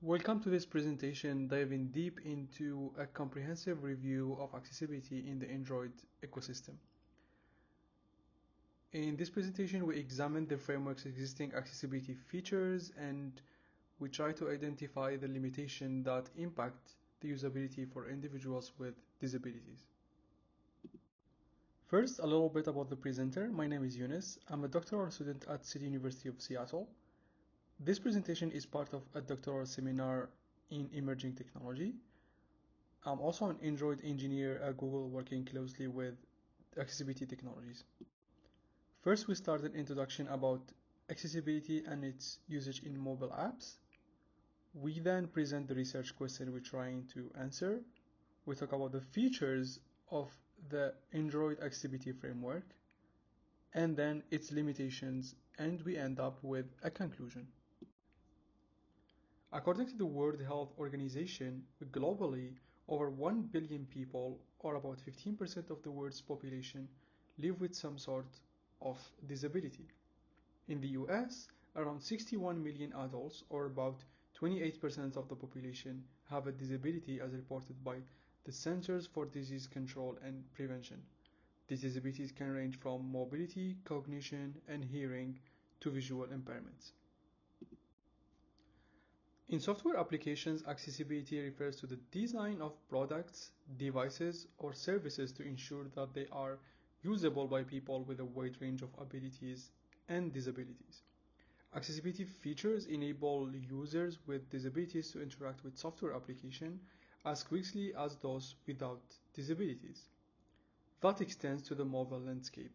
Welcome to this presentation diving deep into a comprehensive review of accessibility in the Android ecosystem. In this presentation, we examine the framework's existing accessibility features and we try to identify the limitations that impact the usability for individuals with disabilities. First, a little bit about the presenter. My name is Yunus. I'm a doctoral student at City University of Seattle. This presentation is part of a doctoral seminar in emerging technology. I'm also an Android engineer at Google working closely with accessibility technologies. First, we start an introduction about accessibility and its usage in mobile apps. We then present the research question we're trying to answer. We talk about the features of the Android accessibility framework and then its limitations, and we end up with a conclusion. According to the World Health Organization, globally, over 1 billion people, or about 15% of the world's population, live with some sort of disability. In the US, around 61 million adults, or about 28% of the population, have a disability as reported by the Centers for Disease Control and Prevention. These disabilities can range from mobility, cognition, and hearing to visual impairments. In software applications, accessibility refers to the design of products, devices, or services to ensure that they are usable by people with a wide range of abilities and disabilities. Accessibility features enable users with disabilities to interact with software applications as quickly as those without disabilities. That extends to the mobile landscape.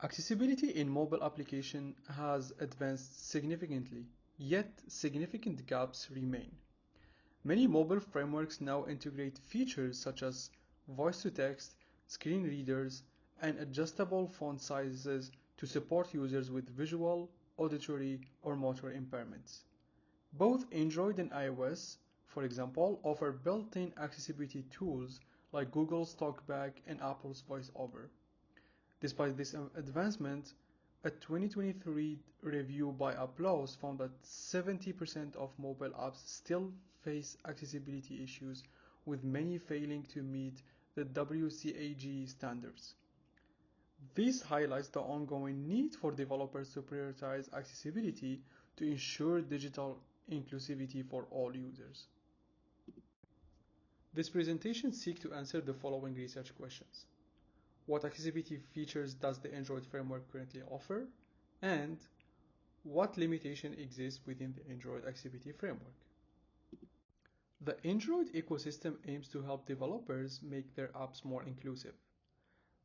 Accessibility in mobile application has advanced significantly, yet significant gaps remain. Many mobile frameworks now integrate features such as voice-to-text, screen readers, and adjustable font sizes to support users with visual, auditory, or motor impairments. Both Android and iOS, for example, offer built-in accessibility tools like Google's Talkback and Apple's VoiceOver. Despite this advancement, a 2023 review by Applause found that 70% of mobile apps still face accessibility issues, with many failing to meet the WCAG standards. This highlights the ongoing need for developers to prioritize accessibility to ensure digital inclusivity for all users. This presentation seeks to answer the following research questions. What accessibility features does the Android framework currently offer? And what limitation exists within the Android accessibility framework? The Android ecosystem aims to help developers make their apps more inclusive.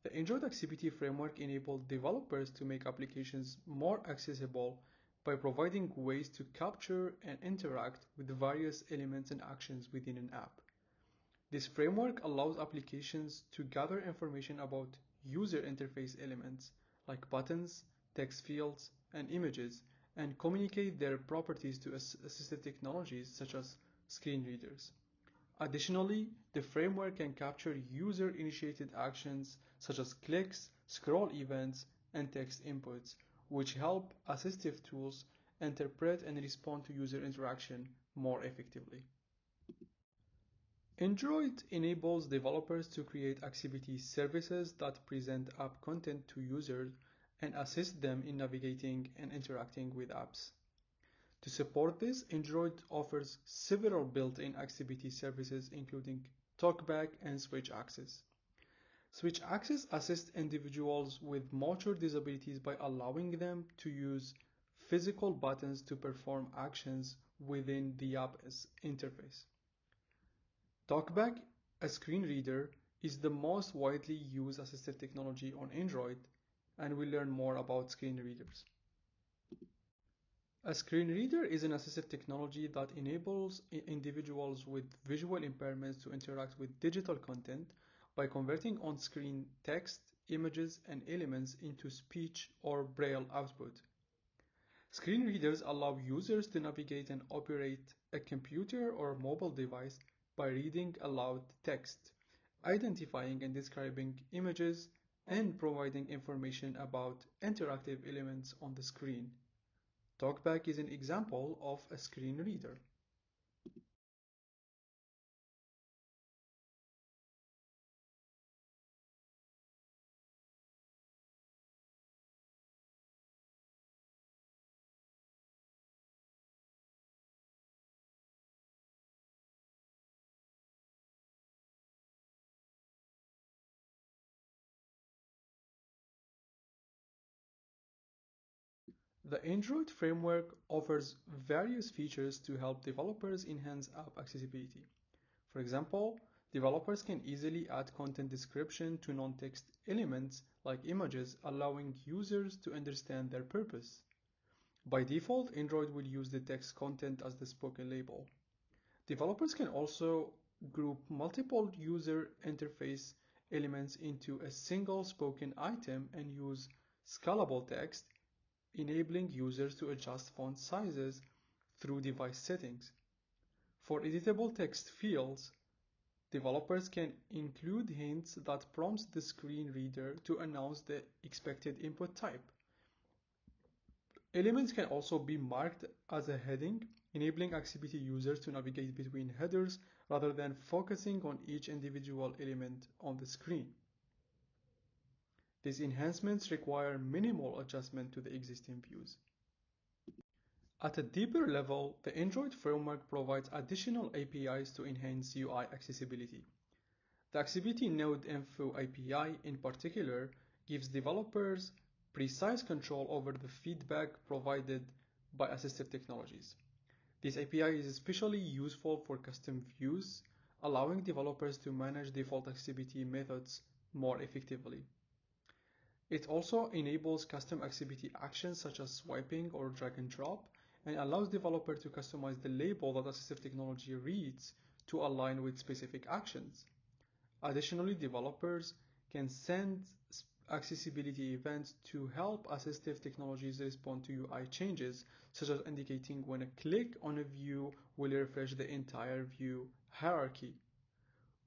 The Android accessibility framework enables developers to make applications more accessible by providing ways to capture and interact with the various elements and actions within an app. This framework allows applications to gather information about user interface elements like buttons, text fields, and images, and communicate their properties to assistive technologies such as screen readers. Additionally, the framework can capture user-initiated actions such as clicks, scroll events, and text inputs, which help assistive tools interpret and respond to user interaction more effectively. Android enables developers to create accessibility services that present app content to users and assist them in navigating and interacting with apps. To support this, Android offers several built-in accessibility services including Talkback and Switch Access. Switch Access assists individuals with motor disabilities by allowing them to use physical buttons to perform actions within the app's interface. Talkback, a screen reader, is the most widely used assistive technology on Android, and we'll learn more about screen readers. A screen reader is an assistive technology that enables individuals with visual impairments to interact with digital content by converting on-screen text, images, and elements into speech or braille output. Screen readers allow users to navigate and operate a computer or mobile device by reading aloud text, identifying and describing images, and providing information about interactive elements on the screen. Talkback is an example of a screen reader. The Android framework offers various features to help developers enhance app accessibility. For example, developers can easily add content description to non-text elements like images, allowing users to understand their purpose. By default, Android will use the text content as the spoken label. Developers can also group multiple user interface elements into a single spoken item and use scalable text, enabling users to adjust font sizes through device settings. For editable text fields, developers can include hints that prompt the screen reader to announce the expected input type. Elements can also be marked as a heading, enabling accessibility users to navigate between headers rather than focusing on each individual element on the screen. These enhancements require minimal adjustment to the existing views. At a deeper level, the Android framework provides additional APIs to enhance UI accessibility. The Accessibility Node Info API, in particular, gives developers precise control over the feedback provided by assistive technologies. This API is especially useful for custom views, allowing developers to manage default accessibility methods more effectively. It also enables custom accessibility actions such as swiping or drag and drop, and allows developers to customize the label that assistive technology reads to align with specific actions. Additionally, developers can send accessibility events to help assistive technologies respond to UI changes, such as indicating when a click on a view will refresh the entire view hierarchy.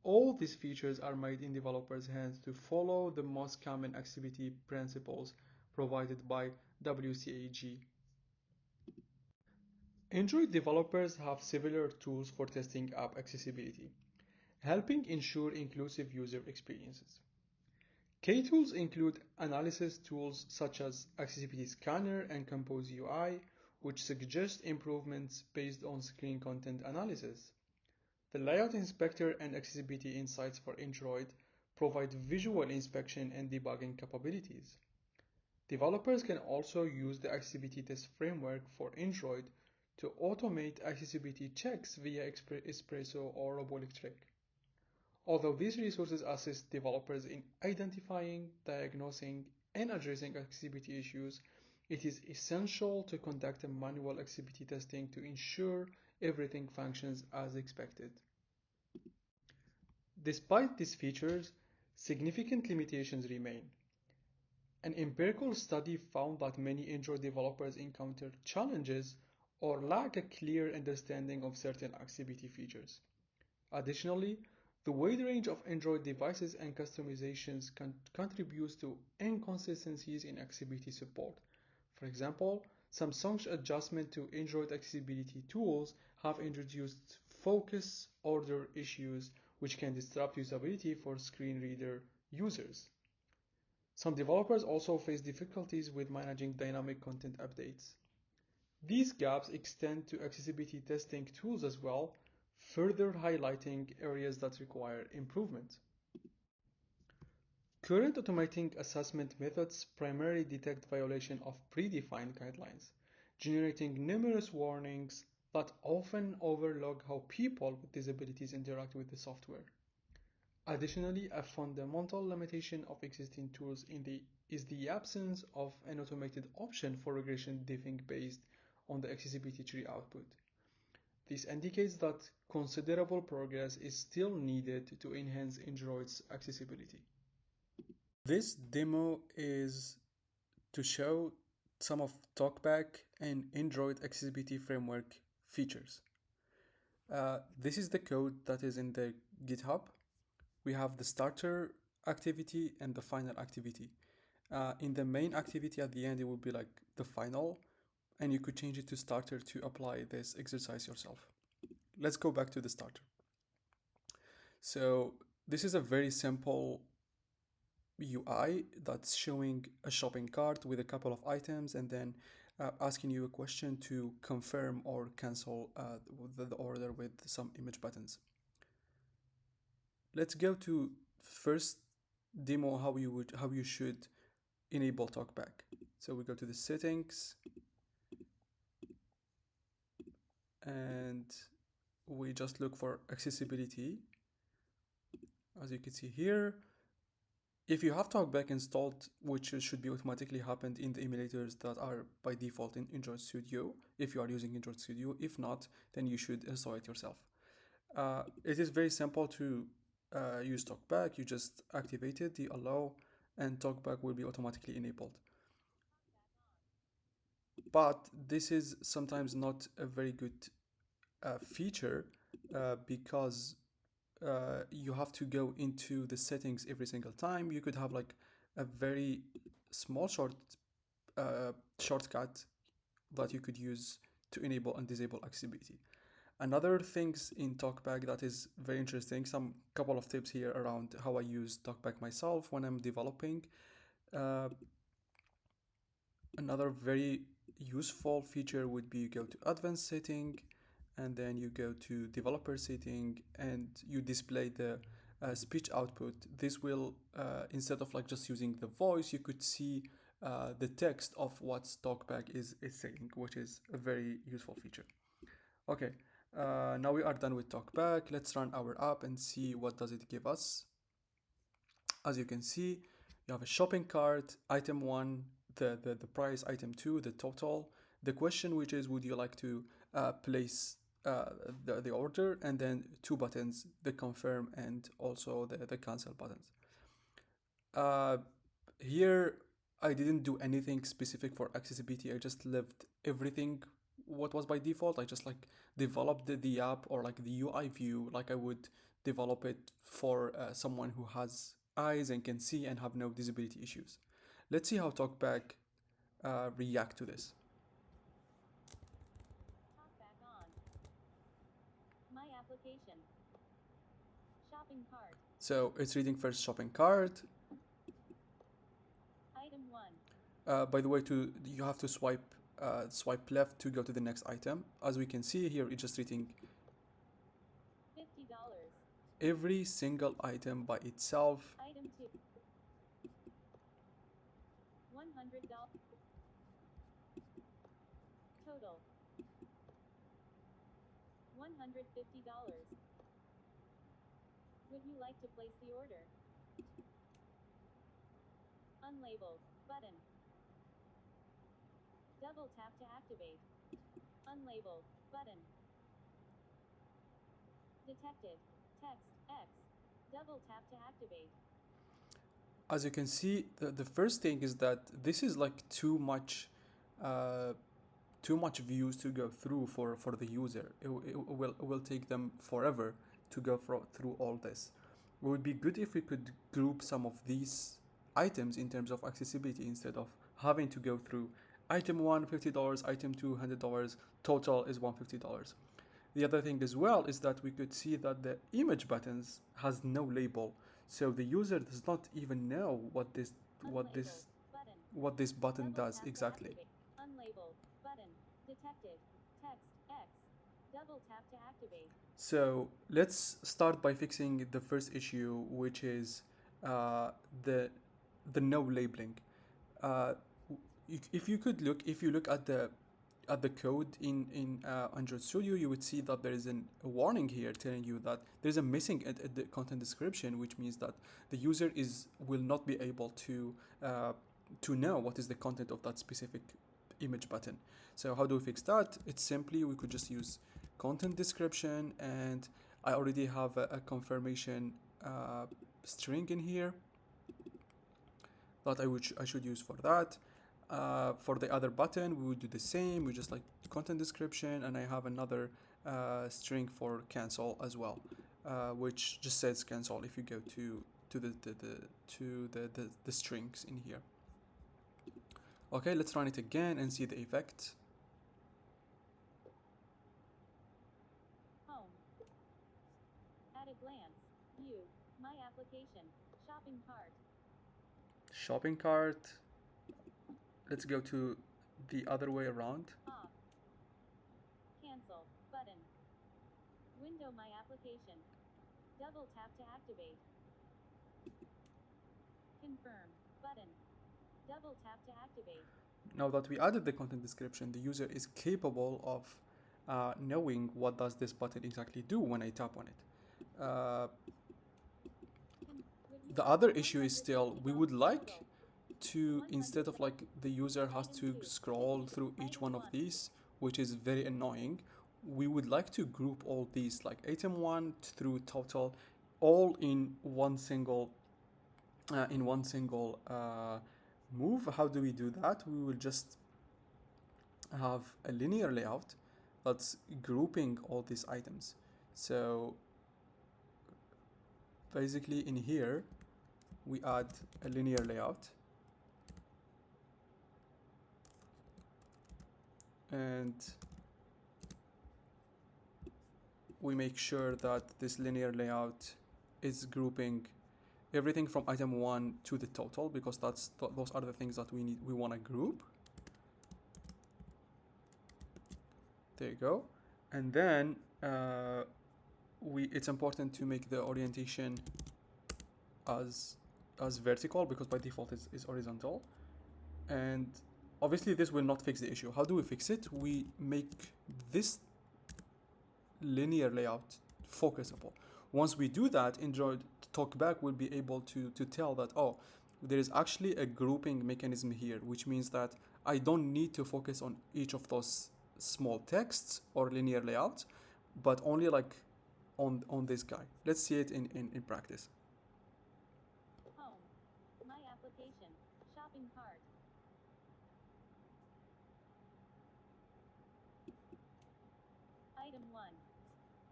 All these features are made in developers' hands to follow the most common accessibility principles provided by WCAG. Android developers have similar tools for testing app accessibility, helping ensure inclusive user experiences. K-tools include analysis tools such as Accessibility Scanner and Compose UI, which suggest improvements based on screen content analysis. The Layout Inspector and Accessibility Insights for Android provide visual inspection and debugging capabilities. Developers can also use the Accessibility Test Framework for Android to automate accessibility checks via Espresso or Roboelectric. Although these resources assist developers in identifying, diagnosing, and addressing accessibility issues, it is essential to conduct a manual accessibility testing to ensure everything functions as expected. Despite these features, significant limitations remain. An empirical study found that many Android developers encounter challenges or lack a clear understanding of certain accessibility features. Additionally, the wide range of Android devices and customizations contributes to inconsistencies in accessibility support. For example, Samsung's adjustment to Android accessibility tools have introduced focus order issues which can disrupt usability for screen reader users. Some developers also face difficulties with managing dynamic content updates. These gaps extend to accessibility testing tools as well, further highlighting areas that require improvement. Current automating assessment methods primarily detect violation of predefined guidelines, generating numerous warnings that often overlook how people with disabilities interact with the software. Additionally, a fundamental limitation of existing tools is the absence of an automated option for regression diffing based on the accessibility tree output. This indicates that considerable progress is still needed to enhance Android's accessibility. This demo is to show some of Talkback and Android accessibility framework features. This is the code that is in the GitHub. We have the starter activity and the final activity. In the main activity at the end, it will be like the final. and you could change it to starter to apply this exercise yourself. Let's go back to the starter. So this is a very simple UI that's showing a shopping cart with a couple of items and then asking you a question to confirm or cancel the order with some image buttons. Let's go to first demo how you should enable Talkback. So we go to the settings and we just look for accessibility. As you can see here, if you have Talkback installed, which should be automatically happened in the emulators that are by default in Android Studio, if you are using Android Studio. If not, then you should install it yourself. It is very simple to use Talkback. You just activate it, the allow, and Talkback will be automatically enabled. But this is sometimes not a very good feature because you have to go into the settings every single time. You could have like a very small shortcut that you could use to enable and disable accessibility. Another things in Talkback that is very interesting, some couple of tips here around how I use Talkback myself when I'm developing. Uh, Another very useful feature would be you go to advanced setting and then you go to developer setting and you display the speech output. This will, instead of like just using the voice, you could see the text of what Talkback is saying, which is a very useful feature. Okay, now we are done with Talkback. Let's run our app and see what does it give us. As you can see, you have a shopping cart, item 1, the price, item 2, the total, the question, which is would you like to place the order, and then two buttons, the confirm and also the cancel buttons. Uh, Here, I didn't do anything specific for accessibility. I just left everything what was by default. I just like developed the app or like the UI view like I would develop it for someone who has eyes and can see and have no disability issues. Let's see how Talkback react to this. Talkback on. My application. Shopping cart. So it's reading first shopping cart. Item 1. By the way, you have to swipe left to go to the next item. As we can see here, it's just reading $50. Every single item by itself. Item 2. $100. Total. $150. Would you like to place the order? Unlabeled button. Double tap to activate. Unlabeled button. Detected. Text X. Double tap to activate. As you can see, the first thing is that this is like uh, too much views to go through for the user. It will take them forever to go through all this. It would be good if we could group some of these items in terms of accessibility instead of having to go through item 1 $50, item 2 $100, total is $150. The other thing as well is that we could see that the image buttons has no label, so the user does not even know what this button does exactly. Unlabeled button detected text X double tap to activate. So let's start by fixing the first issue, which is uh, the no labeling. Uh, if you look at the code in Android Studio, you would see that there is a warning here telling you that there's a missing at the content description, which means that the user will not be able to know what is the content of that specific image button. So how do we fix that? It's simply we could just use content description, and I already have a confirmation string in here that I should use for that. For the other button, we would do the same. We just like content description, and I have another string for cancel as well, which just says cancel if you go to the strings in here. Okay, let's run it again and see the effect. At a glance, view, my application, shopping cart. Shopping cart. Let's go to the other way around. Off. Cancel, button. Window my application. Double tap to activate. Confirm, button. Double tap to activate. Now that we added the content description, the user is capable of knowing what does this button exactly do when I tap on it. The other issue is still we would like to, instead of like the user has to scroll through each one of these, which is very annoying, we would like to group all these like item 1 through total all in one single move. How do we do that? We will just have a linear layout that's grouping all these items. So basically in here we add a linear layout, and we make sure that this linear layout is grouping everything from item 1 to the total, because those are the things that we want to group. There you go. And then it's important to make the orientation as vertical, because by default is horizontal. And obviously this will not fix the issue. How do we fix it? We make this linear layout focusable. Once we do that, Android Talkback will be able to tell that, oh, there is actually a grouping mechanism here, which means that I don't need to focus on each of those small texts or linear layouts, but only like on this guy. Let's see it in practice. Home. My application. Shopping cart. Item 1.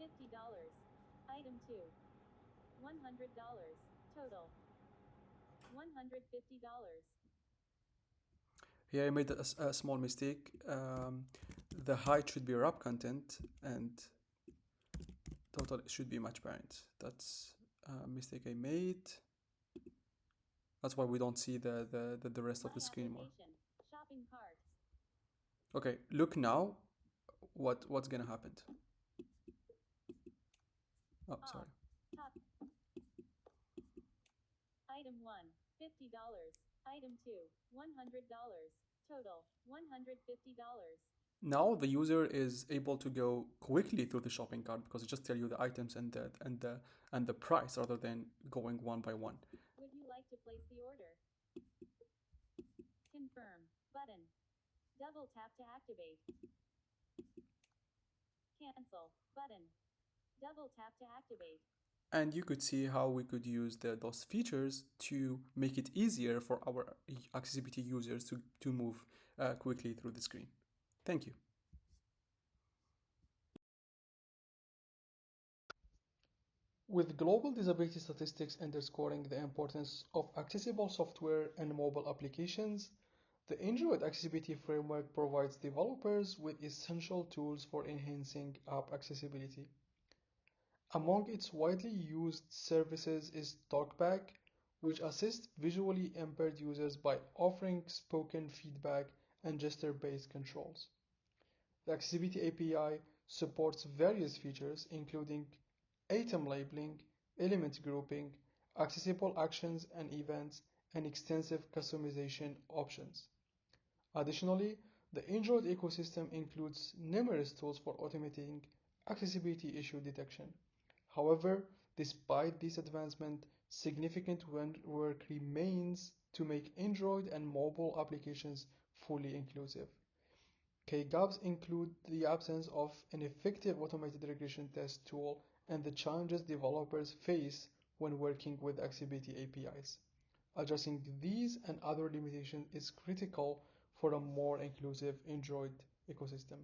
$50. Item 2. $100. Total. $150. Here I made a small mistake. The height should be wrap content and total should be match parent. That's a mistake I made. That's why we don't see the rest of the screen more. Shopping cart. Okay, look now. What's gonna happen? Oh, sorry. Top. Item 1, $50. Item 2, $100. Total, $150. Now the user is able to go quickly through the shopping cart because it just tells you the items and the price rather than going one by one. Would you like to place the order? Confirm button. Double tap to activate. Cancel button. Double tap to activate. And you could see how we could use those features to make it easier for our accessibility users to move quickly through the screen. Thank you. With global disability statistics underscoring the importance of accessible software and mobile applications, the Android Accessibility Framework provides developers with essential tools for enhancing app accessibility. Among its widely used services is Talkback, which assists visually impaired users by offering spoken feedback and gesture-based controls. The Accessibility API supports various features including item labeling, element grouping, accessible actions and events, and extensive customization options. Additionally, the Android ecosystem includes numerous tools for automating accessibility issue detection. However, despite this advancement, significant work remains to make Android and mobile applications fully inclusive. Key gaps include the absence of an effective automated regression test tool and the challenges developers face when working with accessibility APIs. Addressing these and other limitations is critical for a more inclusive Android ecosystem.